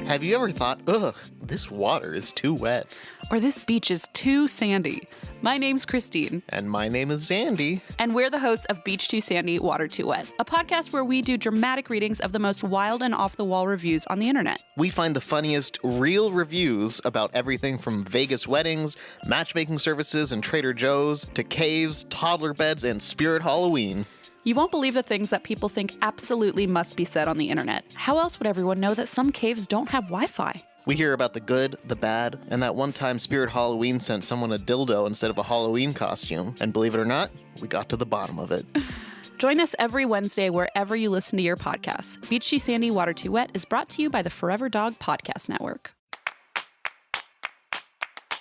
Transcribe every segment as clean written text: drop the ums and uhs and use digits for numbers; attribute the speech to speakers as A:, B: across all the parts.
A: Have you ever thought, ugh, this water is too wet?
B: Or this beach is too sandy? My name's Christine.
A: And my name is Zandy.
B: And we're the hosts of Beach Too Sandy, Water Too Wet, a podcast where we do dramatic readings of the most wild and off-the-wall reviews on the internet.
A: We find the funniest, real reviews about everything from Vegas weddings, matchmaking services and Trader Joe's, to caves, toddler beds, and Spirit Halloween.
B: You won't believe the things that people think absolutely must be said on the internet. How else would everyone know that some caves don't have Wi-Fi?
A: We hear about the good, the bad, and that one time Spirit Halloween sent someone a dildo instead of a Halloween costume. And believe it or not, we got to the bottom of it.
B: Join us every Wednesday wherever you listen to your podcasts. Beach Too Sandy, Water Too Wet is brought to you by the Forever Dog Podcast Network.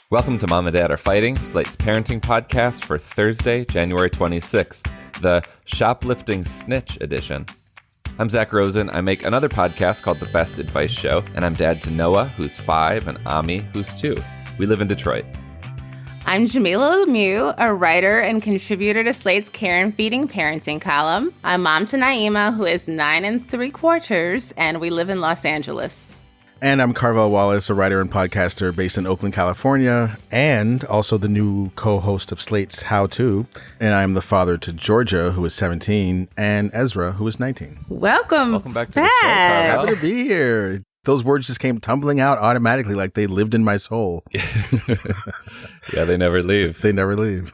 C: Welcome to Mom and Dad Are Fighting, Slate's parenting podcast for Thursday, January 26th, the Shoplifting Snitch edition. I'm Zach Rosen. I make another podcast called The Best Advice Show, and I'm dad to Noah, who's 5, and Ami, who's 2. We live in Detroit.
D: I'm Jamilah Lemieux, a writer and contributor to Slate's Care and Feeding Parenting column. I'm mom to Naima, who is 9 3/4, and we live in Los Angeles.
E: And I'm Carvell Wallace, a writer and podcaster based in Oakland, California, and also the new co-host of Slate's How To. And I'm the father to Georgia, who is 17, and Ezra, who is 19.
D: Welcome
C: back to the show, Carvell.
E: Happy to be here. Those words just came tumbling out automatically like they lived in my soul.
C: Yeah, they never leave.
E: They never leave.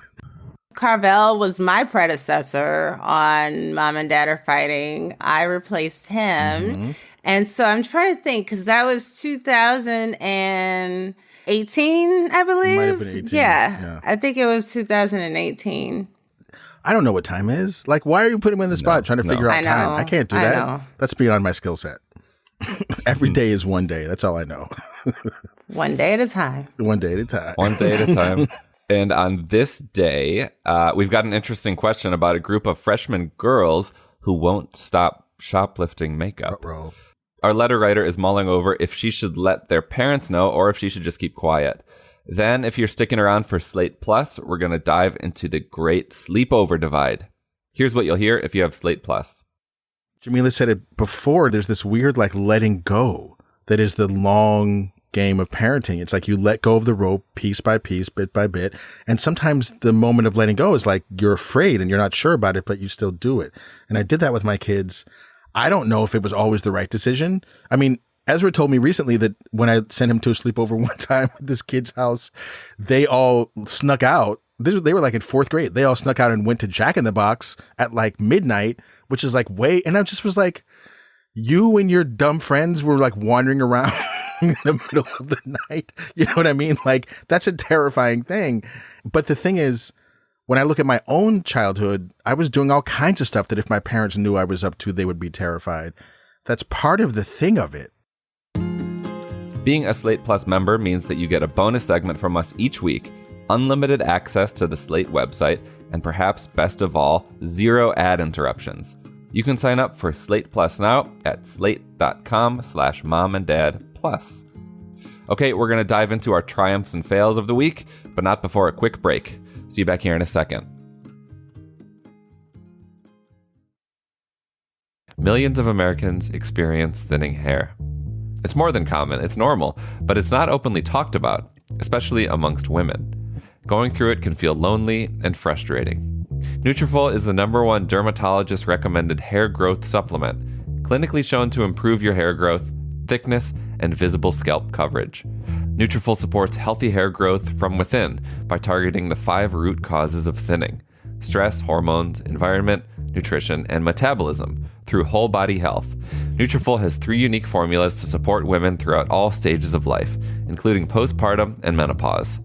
D: Carvell was my predecessor on Mom and Dad Are Fighting. I replaced him.
E: Mm-hmm.
D: And so I'm trying to think, because that was 2018, I believe.
E: Might have been 18.
D: Yeah, I think it was 2018.
E: I don't know what time is. Like, why are you putting me in the spot trying to figure out time? I can't do that.
D: know.
E: That's beyond my skill set. Every day is one day. That's all I know.
D: One day at a time.
E: One day at a time.
C: One day at a time. And on this day, we've got an interesting question about a group of freshman girls who won't stop shoplifting makeup.
E: Uh-oh.
C: Our letter writer is mulling over if she should let their parents know or if she should just keep quiet. Then, if you're sticking around for Slate Plus, we're going to dive into the great sleepover divide. Here's what you'll hear if you have Slate Plus.
E: Jamilah said it before, there's this weird like letting go that is the long game of parenting. It's like you let go of the rope piece by piece, bit by bit. And sometimes the moment of letting go is like you're afraid and you're not sure about it, but you still do it. And I did that with my kids. I don't know if it was always the right decision. I mean, Ezra told me recently that when I sent him to a sleepover one time at this kid's house, they all snuck out. They were like in 4th grade. They all snuck out and went to Jack in the Box at like midnight, which is like and I just was like, you and your dumb friends were like wandering around in the middle of the night. You know what I mean? Like, that's a terrifying thing. But the thing is, when I look at my own childhood, I was doing all kinds of stuff that if my parents knew I was up to, they would be terrified. That's part of the thing of it.
C: Being a Slate Plus member means that you get a bonus segment from us each week, unlimited access to the Slate website, and perhaps best of all, 0 ad interruptions. You can sign up for Slate Plus now at slate.com/momanddadplus. Okay, we're going to dive into our triumphs and fails of the week, but not before a quick break. See you back here in a second. Millions of Americans experience thinning hair. It's more than common, it's normal, but it's not openly talked about, especially amongst women. Going through it can feel lonely and frustrating. Nutrafol is the #1 dermatologist-recommended hair growth supplement, clinically shown to improve your hair growth, thickness, and visible scalp coverage. Nutrafol supports healthy hair growth from within by targeting the 5 root causes of thinning: stress, hormones, environment, nutrition, and metabolism through whole body health. Nutrafol has 3 unique formulas to support women throughout all stages of life, including postpartum and menopause.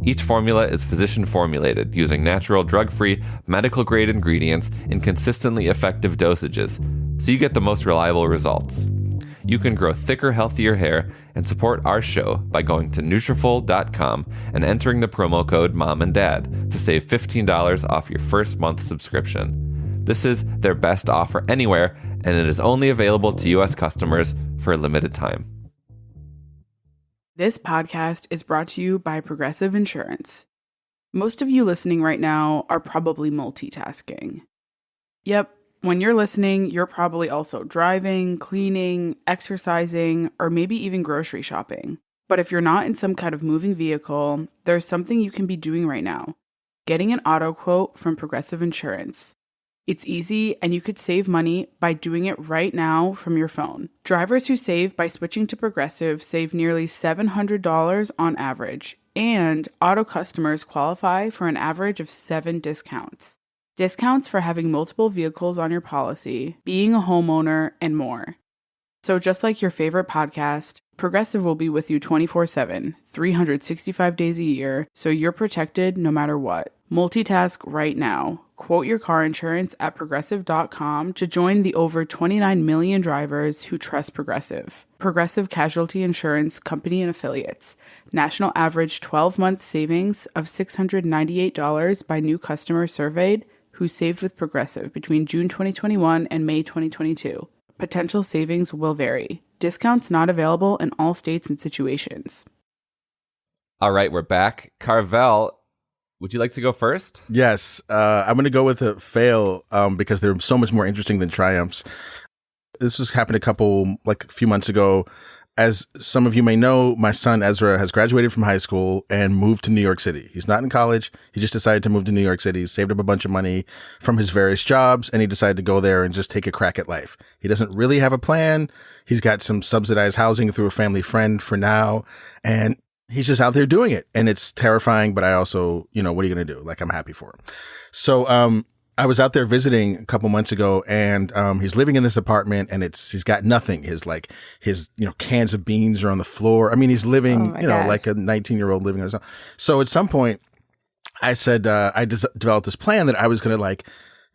C: Each formula is physician formulated using natural, drug-free, medical-grade ingredients in consistently effective dosages, so you get the most reliable results. You can grow thicker, healthier hair and support our show by going to Nutrafol.com and entering the promo code MOMANDDAD to save $15 off your first month subscription. This is their best offer anywhere, and it is only available to U.S. customers for a limited time.
F: This podcast is brought to you by Progressive Insurance. Most of you listening right now are probably multitasking. Yep, When you're listening, you're probably also driving, cleaning, exercising, or maybe even grocery shopping. But if you're not in some kind of moving vehicle, there's something you can be doing right now. Getting an auto quote from Progressive Insurance. It's easy, and you could save money by doing it right now from your phone. Drivers who save by switching to Progressive save nearly $700 on average, and auto customers qualify for an average of 7 discounts. Discounts for having multiple vehicles on your policy, being a homeowner, and more. So just like your favorite podcast, Progressive will be with you 24/7, 365 days a year, so you're protected no matter what. Multitask right now. Quote your car insurance at Progressive.com to join the over 29 million drivers who trust Progressive. Progressive Casualty Insurance Company and Affiliates. National average 12-month savings of $698 by new customers surveyed who saved with Progressive between June 2021 and May 2022. Potential savings will vary. Discounts not available in all states and situations.
C: All right, we're back. Carvell, would you like to go first?
E: Yes, I'm going to go with a fail because they're so much more interesting than triumphs. This has happened a few months ago. As some of you may know, my son Ezra has graduated from high school and moved to New York City. He's not in college. He just decided to move to New York City, saved up a bunch of money from his various jobs, and he decided to go there and just take a crack at life. He doesn't really have a plan. He's got some subsidized housing through a family friend for now, and he's just out there doing it. And it's terrifying, but I also, what are you going to do? Like, I'm happy for him. So, I was out there visiting a couple months ago, and he's living in this apartment, and he's got nothing. His cans of beans are on the floor. I mean, he's living, like a 19-year-old living or something. So at some point, I said I developed this plan that I was going to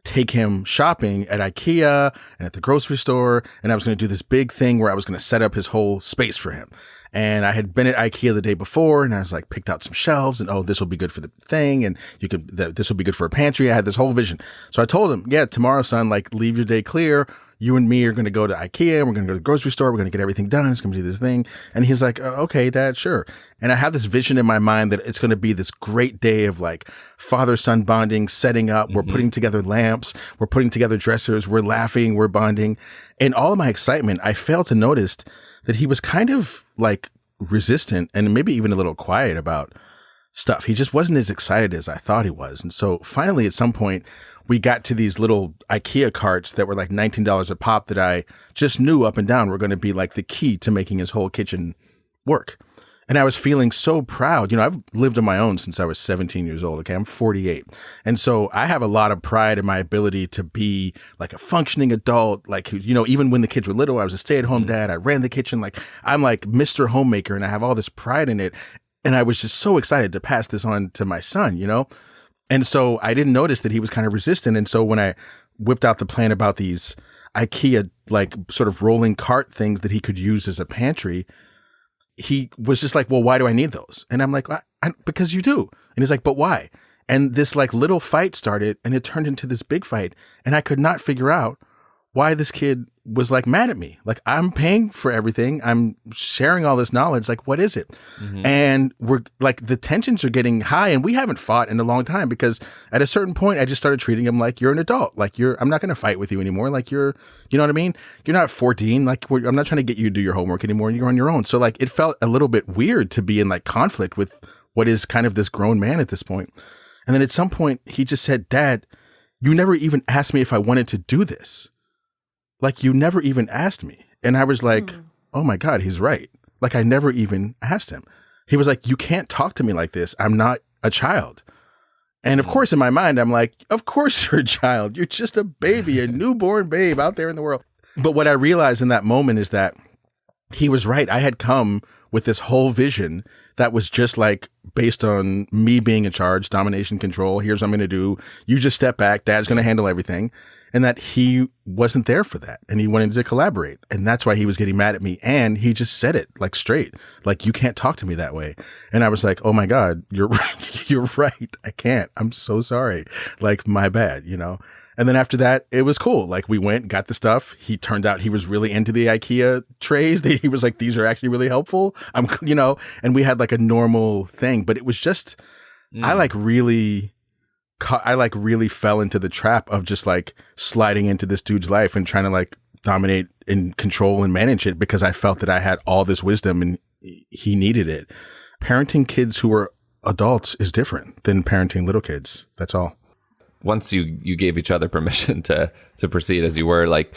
E: take him shopping at IKEA and at the grocery store, and I was going to do this big thing where I was going to set up his whole space for him. And I had been at IKEA the day before, and I was picked out some shelves, and this will be good for the thing, and this will be good for a pantry. I had this whole vision. So I told him, yeah, tomorrow, son, leave your day clear. You and me are going to go to IKEA, and we're going to go to the grocery store. We're going to get everything done. It's going to be this thing. And he's like, okay, Dad, sure. And I have this vision in my mind that it's going to be this great day of father-son bonding, setting up. We're putting together lamps. We're putting together dressers. We're laughing. We're bonding. And all of my excitement, I failed to notice that he was kind of resistant and maybe even a little quiet about stuff. He just wasn't as excited as I thought he was. And so finally, at some point, we got to these little IKEA carts that were $19 a pop that I just knew up and down were going to be the key to making his whole kitchen work. And I was feeling so proud. I've lived on my own since I was 17 years old. Okay. I'm 48. And so I have a lot of pride in my ability to be a functioning adult. Even when the kids were little, I was a stay-at-home dad. I ran the kitchen. I'm Mr. Homemaker, and I have all this pride in it. And I was just so excited to pass this on to my son, And so I didn't notice that he was kind of resistant. And so when I whipped out the plan about these IKEA, sort of rolling cart things that he could use as a pantry, he was just well, why do I need those? And I'm because you do. And he's but why? And this little fight started, and it turned into this big fight. And I could not figure out why this kid was mad at me. I'm paying for everything. I'm sharing all this knowledge. What is it? And we're the tensions are getting high, and we haven't fought in a long time because at a certain point I just started treating him like you're an adult. I'm not going to fight with you anymore. You know what I mean? You're not 14. I'm not trying to get you to do your homework anymore. You're on your own. So it felt a little bit weird to be in conflict with what is kind of this grown man at this point. And then at some point he just said, Dad, you never even asked me if I wanted to do this. You never even asked me. And I was oh my God, he's right. I never even asked him. He was you can't talk to me like this. I'm not a child. And of course, in my mind, I'm of course you're a child. You're just a baby, a newborn babe out there in the world. But what I realized in that moment is that he was right. I had come with this whole vision that was just based on me being in charge, domination, control. Here's what I'm going to do. You just step back. Dad's going to handle everything. And that he wasn't there for that. And he wanted to collaborate. And that's why he was getting mad at me. And he just said it straight, you can't talk to me that way. And I was oh my God, you're right. I can't. I'm so sorry. My bad, And then after that, it was cool. We went, got the stuff. He turned out he was really into the IKEA trays. He was these are actually really helpful. And we had a normal thing, but it was just, I really I like really fell into the trap of just like sliding into this dude's life and trying to like dominate and control and manage it because I felt that I had all this wisdom and he needed it. Parenting kids who are adults is different than parenting little kids. That's all.
C: Once you gave each other permission to proceed as you were, like,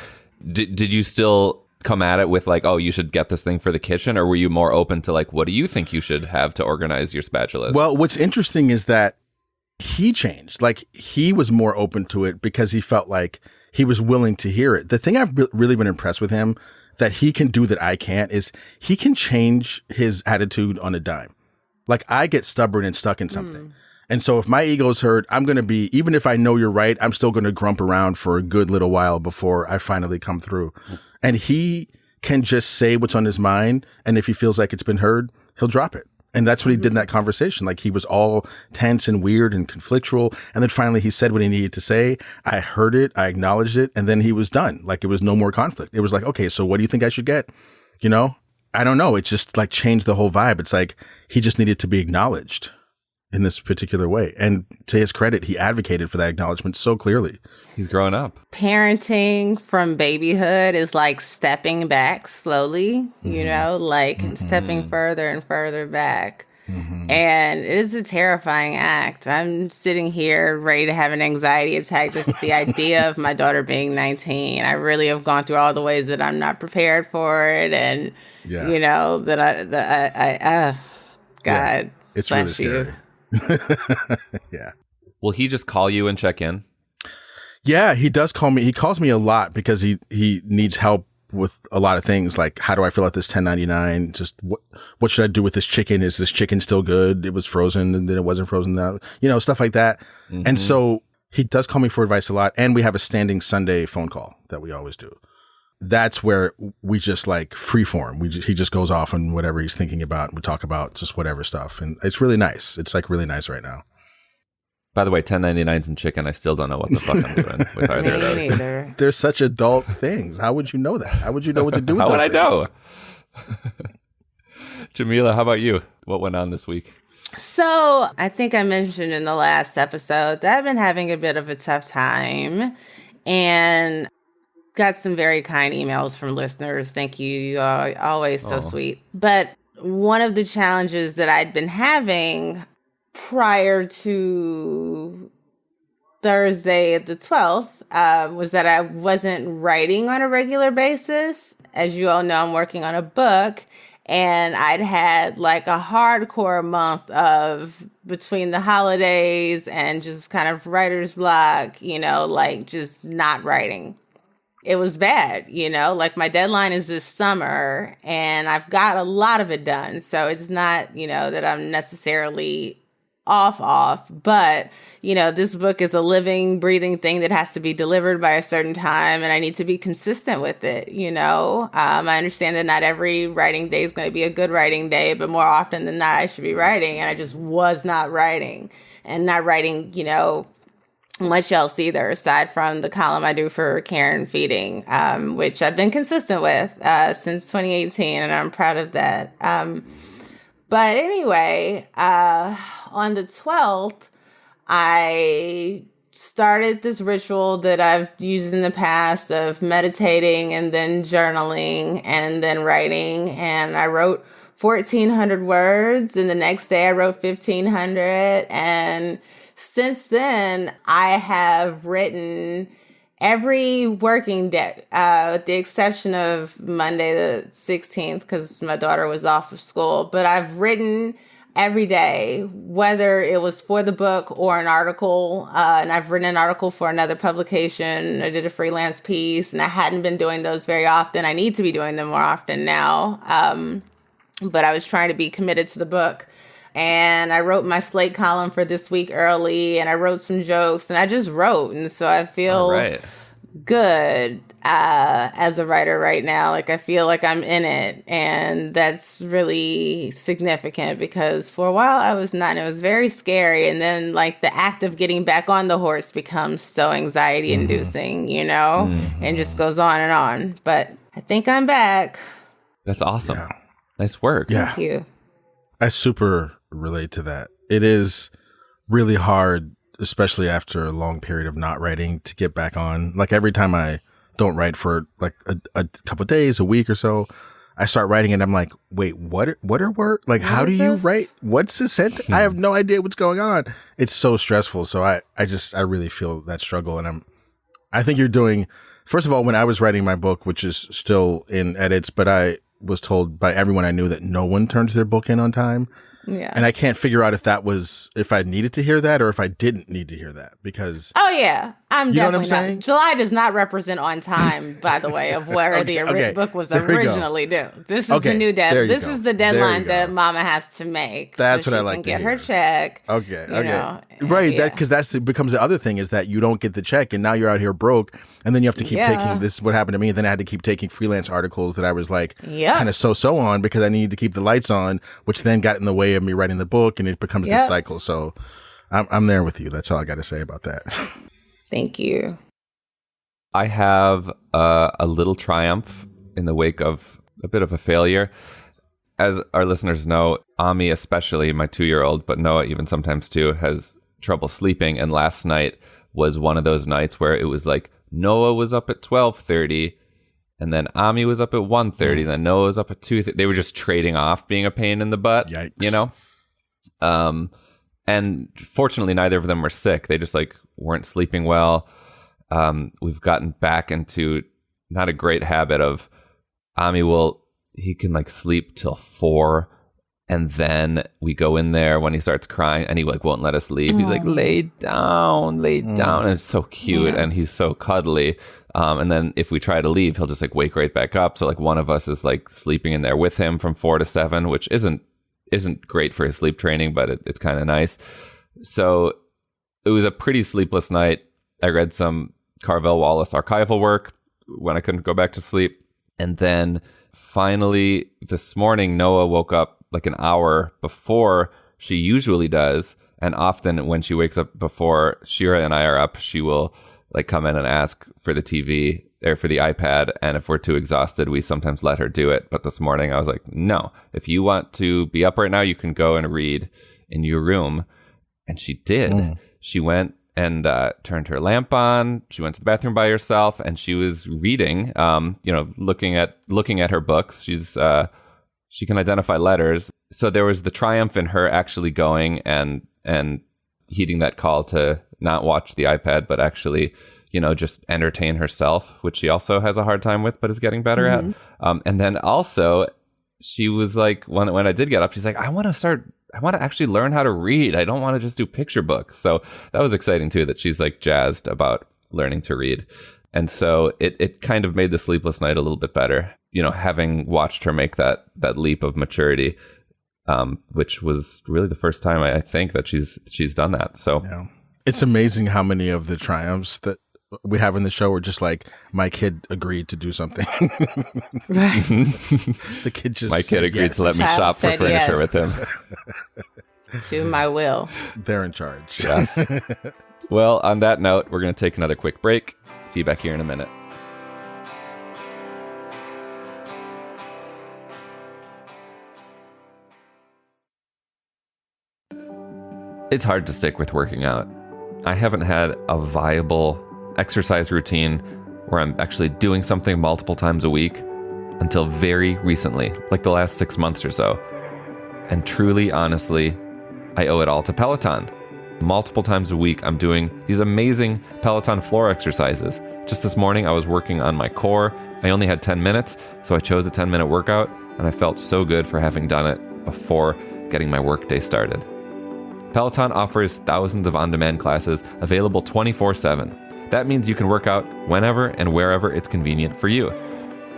C: did you still come at it with like, oh, you should get this thing for the kitchen? Or were you more open to like, what do you think you should have to organize your spatulas?
E: Well, what's interesting is that he changed. Like, he was more open to it because he felt like he was willing to hear it. The thing I've really been impressed with him that he can do that I can't is he can change his attitude on a dime. Like, I get stubborn and stuck in something. And so if my ego's hurt, I'm going to be, even if I know you're right, I'm still going to grump around for a good little while before I finally come through. And he can just say what's on his mind. And if he feels like it's been heard, he'll drop it. And that's what he did in that conversation. Like, he was all tense and weird and conflictual. And then finally he said what he needed to say. I heard it. I acknowledged it. And then he was done. Like, it was no more conflict. It was like, okay, so what do you think I should get? You know, I don't know. It just like changed the whole vibe. It's like he just needed to be acknowledged in this particular way. And to his credit, he advocated for that acknowledgement so clearly.
C: He's growing up.
D: Parenting from babyhood is like stepping back slowly, you know, like stepping further and further back. And it is a terrifying act. I'm sitting here ready to have an anxiety attack. Just the idea of my daughter being 19. I really have gone through all the ways that I'm not prepared for it. And, you know, God,
E: yeah, it's really
D: bless you.
E: scary. Yeah.
C: Will he just call you and check in?
E: Yeah, he does call me. He calls me a lot because he needs help with a lot of things. Like, how do I fill out this 1099? Just what should I do with this chicken? Is this chicken still good? It was frozen and then it wasn't frozen now. You know, stuff like that. And so he does call me for advice a lot. And we have a standing Sunday phone call that we always do. That's where we just like freeform. He just goes off on whatever he's thinking about. And we talk about just whatever stuff. And it's really nice. It's like really nice right now.
C: By the way, 1099s and chicken, I still don't know what the fuck I'm doing with either of those.
D: Neither.
E: They're such adult things. How would you know that? How would you know what to do with
C: How
E: those
C: would I know?
E: things?
C: Jamilah, how about you? What went on this week?
D: So I think I mentioned in the last episode that I've been having a bit of a tough time and got some very kind emails from listeners. Thank you. You are always so sweet. But one of the challenges that I'd been having prior to Thursday the 12th was that I wasn't writing on a regular basis. As you all know, I'm working on a book. And I'd had like a hardcore month of between the holidays and just kind of writer's block, you know, like just not writing. It was bad, you know, like my deadline is this summer and I've got a lot of it done. So it's not, you know, that I'm necessarily off, but, you know, this book is a living, breathing thing that has to be delivered by a certain time, and I need to be consistent with it, you know. I understand that not every writing day is going to be a good writing day, but more often than not, I should be writing, and I just was not writing, and not writing, you know, much else either, aside from the column I do for Care and Feeding, which I've been consistent with since 2018, and I'm proud of that. But anyway, on the 12th, I started this ritual that I've used in the past of meditating and then journaling and then writing. And I wrote 1,400 words, and the next day I wrote 1,500. And since then, I have written every working day, with the exception of Monday the 16th, because my daughter was off of school. But I've written every day, whether it was for the book or an article. And I've written an article for another publication. I did a freelance piece, and I hadn't been doing those very often. I need to be doing them more often now. But I was trying to be committed to the book. And I wrote my Slate column for this week early, and I wrote some jokes, and I just wrote. And so I feel good as a writer right now. Like, I feel like I'm in it. And that's really significant because for a while I was not, and it was very scary. And then like the act of getting back on the horse becomes so anxiety inducing, you know, and just goes on and on. But I think I'm back.
C: That's awesome.
E: Yeah.
C: Nice work.
E: Yeah.
D: Thank you.
E: I super relate to that. It is really hard especially after a long period of not writing, to get back on. Like every time I don't write for like a couple of days, a week or so, I start writing and I'm like, wait, what are words? Like, how do you write? What's the sentence? I have no idea what's going on. It's so stressful. So I really feel that struggle. And I think you're doing, first of all, when I was writing my book, which is still in edits, but I was told by everyone I knew that no one turns their book in on time.
D: Yeah.
E: And I can't figure out if I needed to hear that or if I didn't need to hear that, because.
D: Oh, yeah. I'm
E: you know what I'm
D: definitely
E: saying?
D: not. July does not represent on time, by the way, of where the book was originally due. This is the new deadline. This is the deadline that Mama has to make.
E: That's
D: so
E: what
D: she
E: I like
D: can
E: to
D: get
E: hear.
D: her check.
E: Okay.
D: Right.
E: Yeah. Because becomes the other thing is that you don't get the check and now you're out here broke. And then you have to keep taking, this is what happened to me. And then I had to keep taking freelance articles that I was like kind of so on because I needed to keep the lights on, which then got in the way of me writing the book, and it becomes this cycle. So I'm there with you. That's all I got to say about that.
D: Thank you.
C: I have a little triumph in the wake of a bit of a failure. As our listeners know, Ami, especially my 2-year-old, but Noah even sometimes too, has trouble sleeping. And last night was one of those nights where it was like Noah was up at 12:30 and then Ami was up at 1:30, then Noah was up at 2:30. They were just trading off being a pain in the butt.
E: Yikes.
C: You know? And fortunately, neither of them were sick. They just like weren't sleeping well. We've gotten back into not a great habit of Ami he can like sleep till 4, and then we go in there when he starts crying and he like won't let us leave. He's like, lay down. And it's so cute and he's so cuddly. And then if we try to leave, he'll just like wake right back up. So like one of us is like sleeping in there with him from 4 to 7, which isn't great for his sleep training, but it's kind of nice. So it was a pretty sleepless night. I read some Carvell Wallace archival work when I couldn't go back to sleep. And then finally this morning, Noah woke up like an hour before she usually does. And often when she wakes up before Shira and I are up, she will like come in and ask for the TV or for the iPad. And if we're too exhausted, we sometimes let her do it. But this morning I was like, no, if you want to be up right now, you can go and read in your room. And she did. She went and turned her lamp on. She went to the bathroom by herself and she was reading, looking at her books. She can identify letters. So there was the triumph in her actually going and heeding that call to not watch the iPad, but actually, just entertain herself, which she also has a hard time with, but is getting better at. And then also she was like, when I did get up, she's like, I want to actually learn how to read. I don't want to just do picture books. So that was exciting too, that she's like jazzed about learning to read. And so it kind of made the sleepless night a little bit better, having watched her make that leap of maturity, which was really the first time I think that she's done that. So
E: it's amazing how many of the triumphs that we have in the show are just like, my kid agreed to do something.
D: Right.
E: The kid just
C: my kid agreed to let me shop for furniture with him.
D: To my will.
E: They're in charge.
C: Yes. Well, on that note, we're going to take another quick break. See you back here in a minute. It's hard to stick with working out. I haven't had a viable exercise routine where I'm actually doing something multiple times a week until very recently, like the last 6 months or so. And truly, honestly, I owe it all to Peloton. Multiple times a week, I'm doing these amazing Peloton floor exercises. Just this morning, I was working on my core. I only had 10 minutes, so I chose a 10-minute workout, and I felt so good for having done it before getting my workday started. Peloton offers thousands of on-demand classes available 24/7. That means you can work out whenever and wherever it's convenient for you.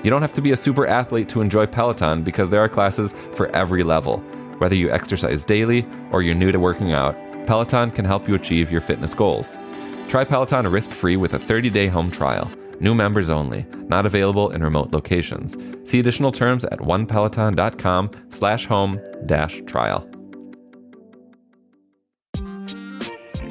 C: You don't have to be a super athlete to enjoy Peloton because there are classes for every level. Whether you exercise daily or you're new to working out, Peloton can help you achieve your fitness goals. Try Peloton risk-free with a 30-day home trial. New members only. Not available in remote locations. See additional terms at onepeloton.com/home-trial.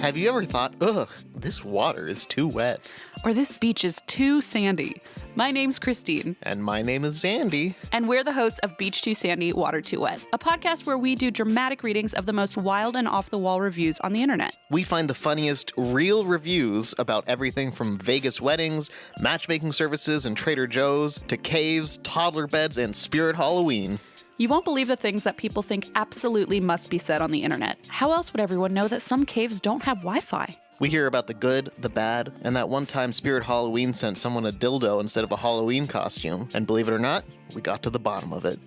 A: Have you ever thought, ugh, this water is too wet?
B: Or this beach is too sandy? My name's Christine.
A: And my name is Zandy.
B: And we're the hosts of Beach Too Sandy, Water Too Wet, a podcast where we do dramatic readings of the most wild and off-the-wall reviews on the internet.
A: We find the funniest, real reviews about everything from Vegas weddings, matchmaking services and Trader Joe's, to caves, toddler beds, and Spirit Halloween.
B: You won't believe the things that people think absolutely must be said on the internet. How else would everyone know that some caves don't have Wi-Fi?
A: We hear about the good, the bad, and that one time Spirit Halloween sent someone a dildo instead of a Halloween costume. And believe it or not, we got to the bottom of it.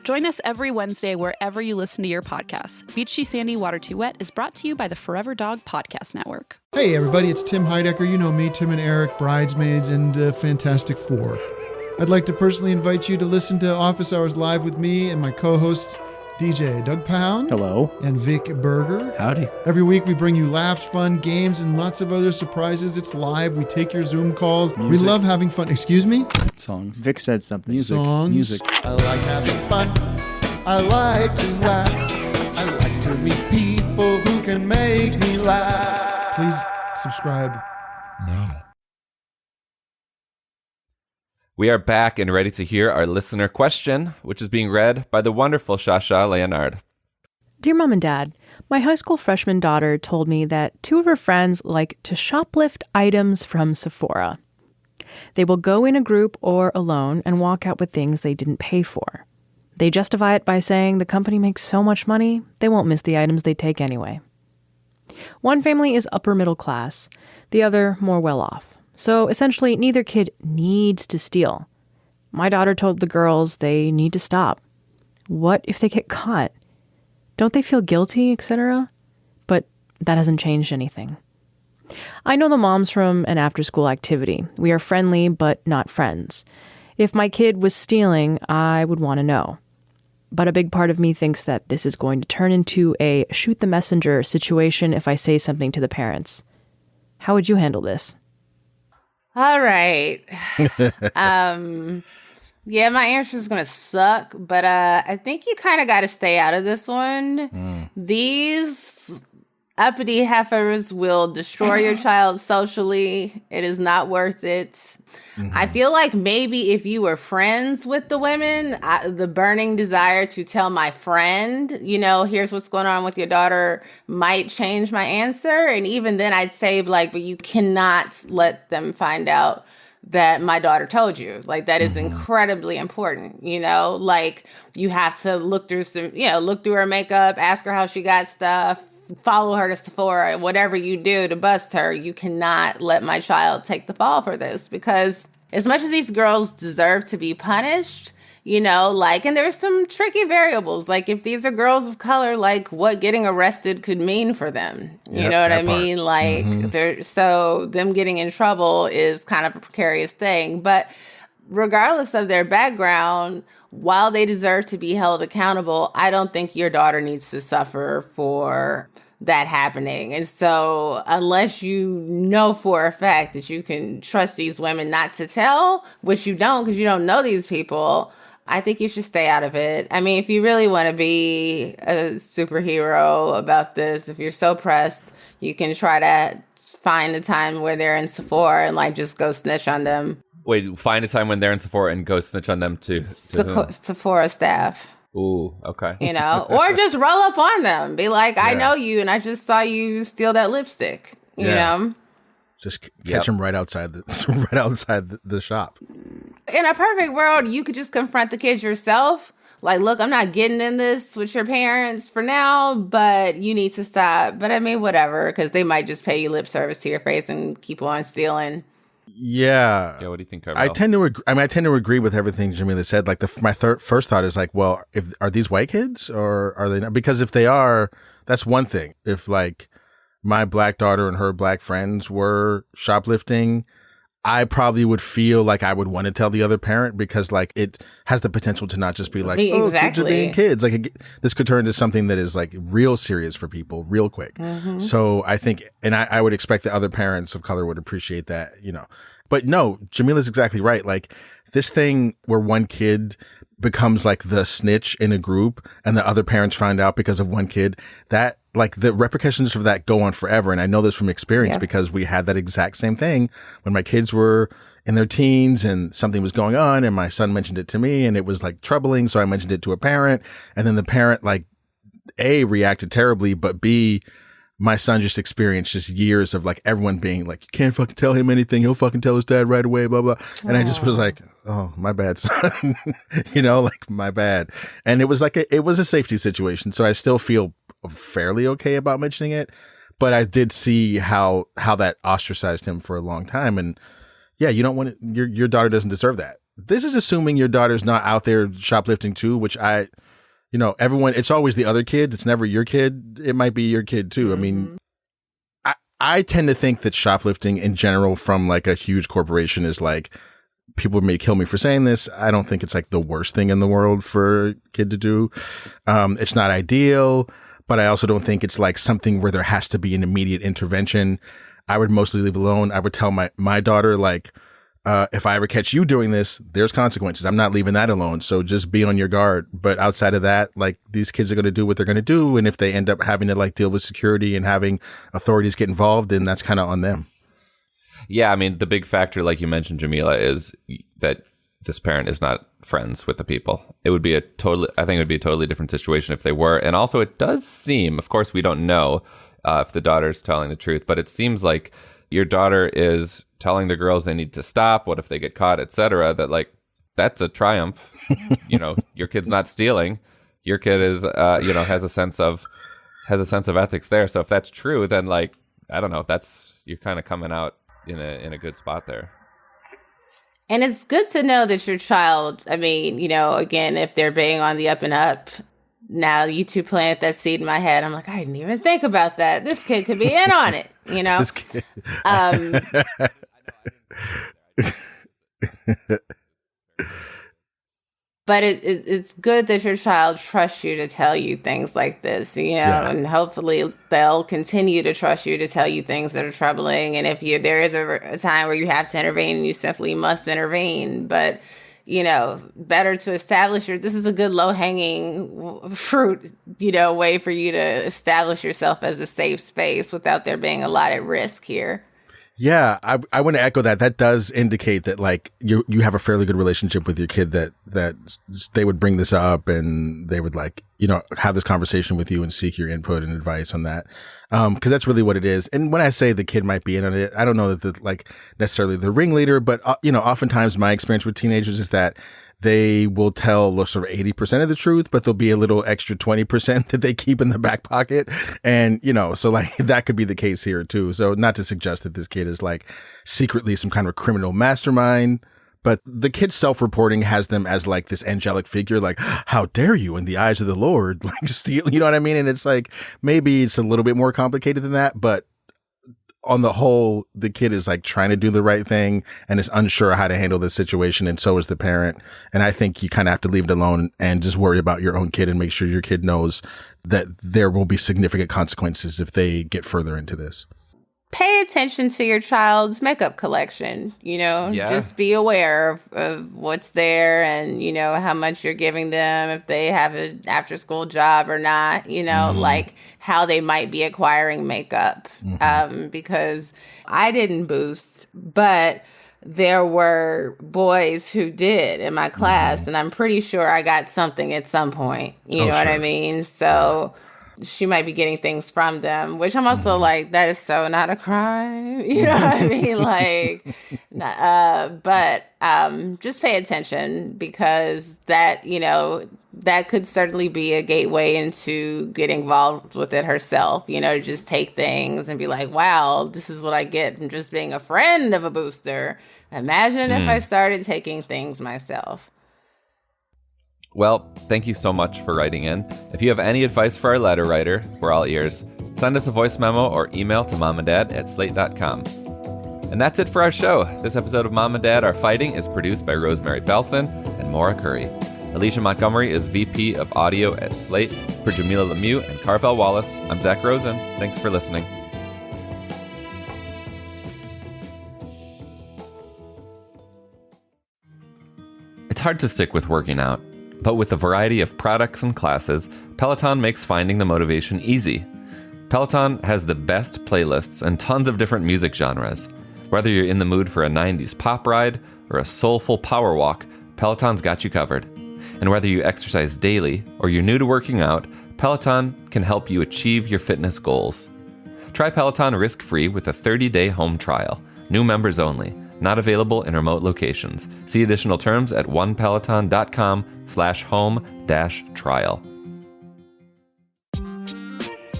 B: Join us every Wednesday wherever you listen to your podcasts. Beach Too Sandy, Water Too Wet is brought to you by the Forever Dog Podcast Network.
G: Hey everybody, it's Tim Heidecker. You know me, Tim and Eric, Bridesmaids, and Fantastic Four. I'd like to personally invite you to listen to Office Hours Live with me and my co-hosts, DJ Doug Pound.
H: Hello.
G: And Vic Berger.
H: Howdy.
G: Every week we bring you laughs, fun, games, and lots of other surprises. It's live. We take your Zoom calls.
H: Music.
G: We love having fun. Excuse me?
H: Songs. Vic said something. Music.
G: Songs.
H: Music.
G: I like having fun. I like to laugh. I like to meet people who can make me laugh. Please subscribe now.
C: We are back and ready to hear our listener question, which is being read by the wonderful Shasha Leonard.
I: Dear Mom and Dad, my high school freshman daughter told me that two of her friends like to shoplift items from Sephora. They will go in a group or alone and walk out with things they didn't pay for. They justify it by saying the company makes so much money, they won't miss the items they take anyway. One family is upper middle class, the other more well off. So essentially, neither kid needs to steal. My daughter told the girls they need to stop. What if they get caught? Don't they feel guilty, etc.? But that hasn't changed anything. I know the moms from an after-school activity. We are friendly, but not friends. If my kid was stealing, I would want to know. But a big part of me thinks that this is going to turn into a shoot the messenger situation if I say something to the parents. How would you handle this?
D: All right. Yeah, my answer is going to suck, but I think you kind of got to stay out of this one. These uppity heifers will destroy your child socially. It is not worth it. I feel like maybe if you were friends with the women, the burning desire to tell my friend, you know, here's what's going on with your daughter might change my answer. And even then I'd say like, but you cannot let them find out that my daughter told you. Like that is incredibly important, you know, like you have to look through look through her makeup, ask her how she got stuff, follow her to Sephora, whatever you do to bust her. You cannot let my child take the fall for this, because as much as these girls deserve to be punished, you know, like, and there's some tricky variables. Like if these are girls of color, like what getting arrested could mean for them. You know what I mean? Like so them getting in trouble is kind of a precarious thing, but regardless of their background, while they deserve to be held accountable, I don't think your daughter needs to suffer for that happening. And so unless you know for a fact that you can trust these women not to tell, which you don't because you don't know these people, I think you should stay out of it. I mean, if you really want to be a superhero about this, if you're so pressed, you can try to find a time where they're in Sephora and like just go snitch on them.
C: Wait, find a time when they're in Sephora and go snitch on them to
D: Sephora staff.
C: Ooh, okay.
D: You know, or just roll up on them. Be like, I know you and I just saw you steal that lipstick. You know?
E: Just catch them right outside the shop.
D: In a perfect world, you could just confront the kids yourself. Like, look, I'm not getting in this with your parents for now, but you need to stop. But I mean, whatever, because they might just pay you lip service to your face and keep on stealing.
E: Yeah.
C: What do you think, Carvell?
E: I tend to agree with everything Jamilah said. Like my first thought is like, well, are these white kids or are they not? Because if they are, that's one thing. If like my black daughter and her black friends were shoplifting, I probably would feel like I would want to tell the other parent, because like it has the potential to not just be like, oh, kids are being kids. Like this could turn into something that is like real serious for people real quick. So I think, and I would expect that other parents of color would appreciate that, you know. But no, Jamilah's exactly right. Like this thing where one kid becomes like the snitch in a group and the other parents find out because of one kid, that like the repercussions of that go on forever. And I know this from experience because we had that exact same thing when my kids were in their teens and something was going on and my son mentioned it to me and it was like troubling. So I mentioned it to a parent, and then the parent like A, reacted terribly, but B, my son just experienced just years of like everyone being like, you can't fucking tell him anything. He'll fucking tell his dad right away, blah, blah. And I just was like, oh, my bad, son. Like my bad. And it was like, it was a safety situation. So I still feel fairly okay about mentioning it. But I did see how that ostracized him for a long time. And yeah, you don't want it, your daughter doesn't deserve that. This is assuming your daughter's not out there shoplifting too, which everyone, it's always the other kids. It's never your kid. It might be your kid too. I mean, I tend to think that shoplifting in general from like a huge corporation is like, people may kill me for saying this. I don't think it's like the worst thing in the world for a kid to do. It's not ideal, but I also don't think it's like something where there has to be an immediate intervention. I would mostly leave alone. I would tell my daughter, like, if I ever catch you doing this, there's consequences. I'm not leaving that alone. So just be on your guard. But outside of that, like, these kids are going to do what they're going to do. And if they end up having to like deal with security and having authorities get involved, then that's kind of on them.
C: Yeah. I mean, the big factor, like you mentioned, Jamilah, is that this parent is not friends with the people. I think it would be a totally different situation if they were. And also it does seem, of course, we don't know if the daughter's telling the truth, but it seems like your daughter is telling the girls they need to stop. What if they get caught, etc. That like, that's a triumph. Your kid's not stealing. Your kid is, has a sense of ethics there. So if that's true, then like, I don't know, you're kind of coming out in a good spot there.
D: And it's good to know that your child, I mean, again, if they're being on the up and up, now you two plant that seed in my head. I'm like, I didn't even think about that. This kid could be in on it, This kid. But it's good that your child trusts you to tell you things like this, and hopefully they'll continue to trust you to tell you things that are troubling. And if there is a time where you have to intervene, you simply must intervene. But better to establish this is a good low-hanging fruit, way for you to establish yourself as a safe space without there being a lot at risk here.
E: Yeah, I want to echo that. That does indicate that like you have a fairly good relationship with your kid, that they would bring this up and they would like, have this conversation with you and seek your input and advice on that. Cause that's really what it is. And when I say the kid might be in on it, I don't know that like necessarily the ringleader, but oftentimes my experience with teenagers is that they will tell sort of 80% of the truth, but there'll be a little extra 20% that they keep in the back pocket. And, so like that could be the case here too. So not to suggest that this kid is like secretly some kind of criminal mastermind, but the kid's self-reporting has them as like this angelic figure, like, how dare you in the eyes of the Lord, like steal, you know what I mean? And it's like, maybe it's a little bit more complicated than that, but on the whole, the kid is like trying to do the right thing and is unsure how to handle this situation. And so is the parent. And I think you kind of have to leave it alone and just worry about your own kid and make sure your kid knows that there will be significant consequences if they get further into this.
D: Pay attention to your child's makeup collection, just be aware of what's there and, how much you're giving them, if they have an after school job or not, like how they might be acquiring makeup. Because I didn't boost, but there were boys who did in my class, and I'm pretty sure I got something at some point, you know what I mean? So she might be getting things from them, which I'm also like, that is so not a crime. You know what I mean? Like, but just pay attention, because that, that could certainly be a gateway into getting involved with it herself, to just take things and be like, wow, this is what I get from just being a friend of a booster. Imagine if I started taking things myself.
C: Well, thank you so much for writing in. If you have any advice for our letter writer, we're all ears. Send us a voice memo or email to momanddad@slate.com. And that's it for our show. This episode of Mom and Dad Are Fighting is produced by Rosemary Belson and Maura Currie. Alicia Montgomery is VP of Audio at Slate. For Jamilah Lemieux and Carvell Wallace, I'm Zach Rosen. Thanks for listening. It's hard to stick with working out. But with a variety of products and classes, Peloton makes finding the motivation easy. Peloton has the best playlists and tons of different music genres. Whether you're in the mood for a 90s pop ride or a soulful power walk, Peloton's got you covered. And whether you exercise daily or you're new to working out, Peloton can help you achieve your fitness goals. Try Peloton risk-free with a 30-day home trial. New members only. Not available in remote locations. See additional terms at onepeloton.com/home-trial.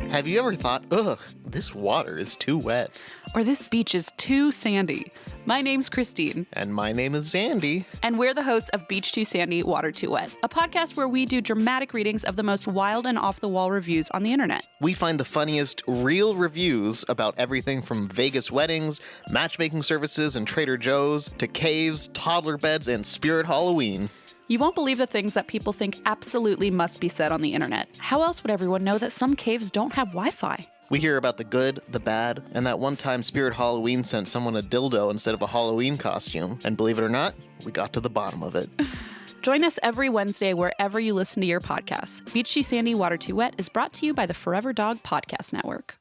A: Have you ever thought, ugh, this water is too wet?
B: Or this beach is too sandy? My name's Christine.
A: And my name is Zandy.
B: And we're the hosts of Beach Too Sandy, Water Too Wet, a podcast where we do dramatic readings of the most wild and off-the-wall reviews on the internet.
A: We find the funniest, real reviews about everything from Vegas weddings, matchmaking services and Trader Joe's, to caves, toddler beds, and Spirit Halloween.
B: You won't believe the things that people think absolutely must be said on the internet. How else would everyone know that some caves don't have Wi-Fi?
A: We hear about the good, the bad, and that one time Spirit Halloween sent someone a dildo instead of a Halloween costume. And believe it or not, we got to the bottom of it.
B: Join us every Wednesday wherever you listen to your podcasts. Beach Too Sandy, Water Too Wet is brought to you by the Forever Dog Podcast Network.